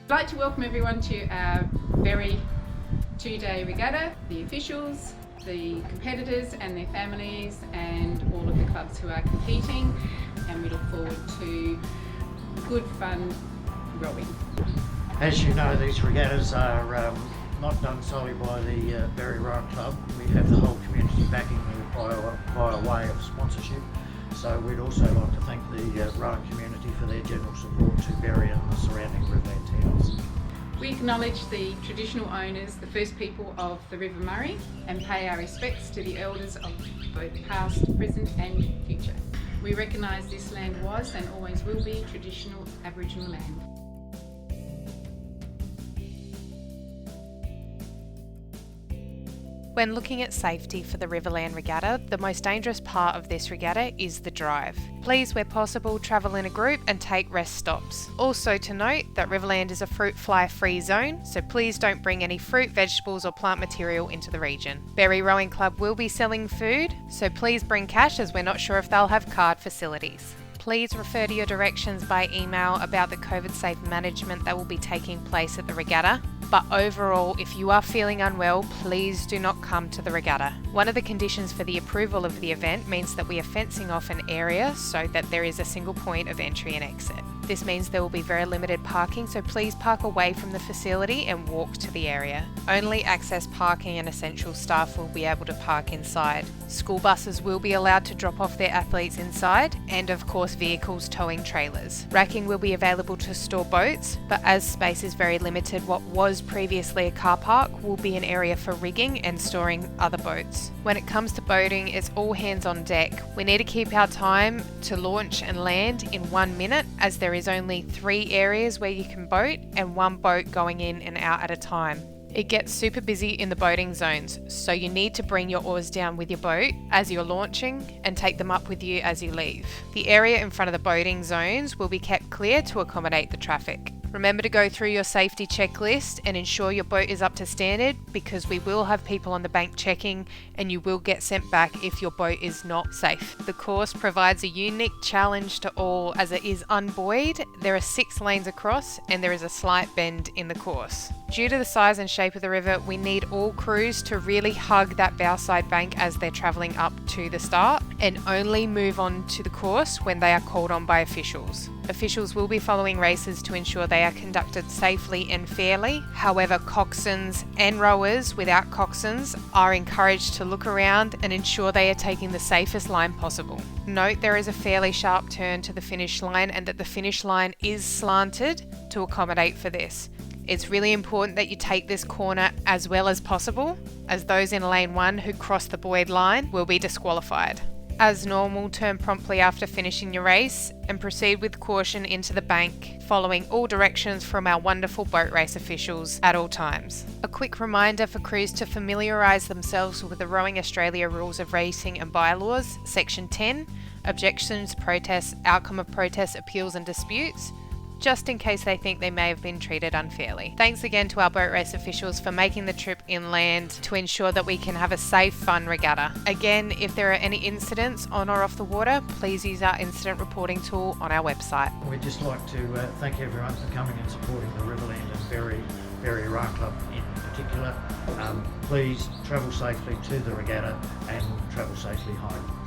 I'd like to welcome everyone to our Berri 2-day regatta, the officials, the competitors and their families, and all of the clubs who are competing, and we look forward to good fun rowing. As you know, these regattas are not done solely by the Berri Rowing Club. We have the whole community backing by way of sponsorship. So we'd also like to thank the rowing community for their general support to Berri and the surrounding Riverland towns. We acknowledge the traditional owners, the first people of the River Murray, and pay our respects to the elders of both past, present and future. We recognise this land was and always will be traditional Aboriginal land. When looking at safety for the Riverland Regatta, the most dangerous part of this regatta is the drive. Please, where possible, travel in a group and take rest stops. Also to note that Riverland is a fruit fly free zone, so please don't bring any fruit, vegetables or plant material into the region. Berri Rowing Club will be selling food, so please bring cash as we're not sure if they'll have card facilities. Please refer to your directions by email about the COVID safe management that will be taking place at the regatta. But overall, if you are feeling unwell, please do not come to the regatta. One of the conditions for the approval of the event means that we are fencing off an area so that there is a single point of entry and exit. This means there will be very limited parking, so please park away from the facility and walk to the area. Only access parking and essential staff will be able to park inside. School buses will be allowed to drop off their athletes inside, and of course vehicles towing trailers. Racking will be available to store boats, but as space is very limited, what was previously a car park will be an area for rigging and storing other boats. When it comes to boating, it's all hands on deck. We need to keep our time to launch and land in 1 minute, as there is only 3 areas where you can boat and 1 boat going in and out at a time. It gets super busy in the boating zones, so you need to bring your oars down with your boat as you're launching and take them up with you as you leave. The area in front of the boating zones will be kept clear to accommodate the traffic. Remember to go through your safety checklist and ensure your boat is up to standard, because we will have people on the bank checking and you will get sent back if your boat is not safe. The course provides a unique challenge to all as it is unbuoyed. There are 6 lanes across and there is a slight bend in the course. Due to the size and shape of the river, we need all crews to really hug that bowside bank as they're travelling up to the start, and only move on to the course when they are called on by officials. Officials will be following races to ensure they are conducted safely and fairly. However, coxswains and rowers without coxswains are encouraged to look around and ensure they are taking the safest line possible. Note there is a fairly sharp turn to the finish line and that the finish line is slanted to accommodate for this. It's really important that you take this corner as well as possible, as those in lane 1 who cross the buoyed line will be disqualified. As normal, turn promptly after finishing your race and proceed with caution into the bank, following all directions from our wonderful boat race officials at all times. A quick reminder for crews to familiarise themselves with the Rowing Australia Rules of Racing and Bylaws, Section 10, Objections, Protests, Outcome of Protests, Appeals and Disputes, just in case they think they may have been treated unfairly. Thanks again to our boat race officials for making the trip inland to ensure that we can have a safe, fun regatta. Again, if there are any incidents on or off the water, please use our incident reporting tool on our website. We'd just like to thank everyone for coming and supporting the Riverland and Berri Rowing Club in particular. Please travel safely to the regatta and travel safely home.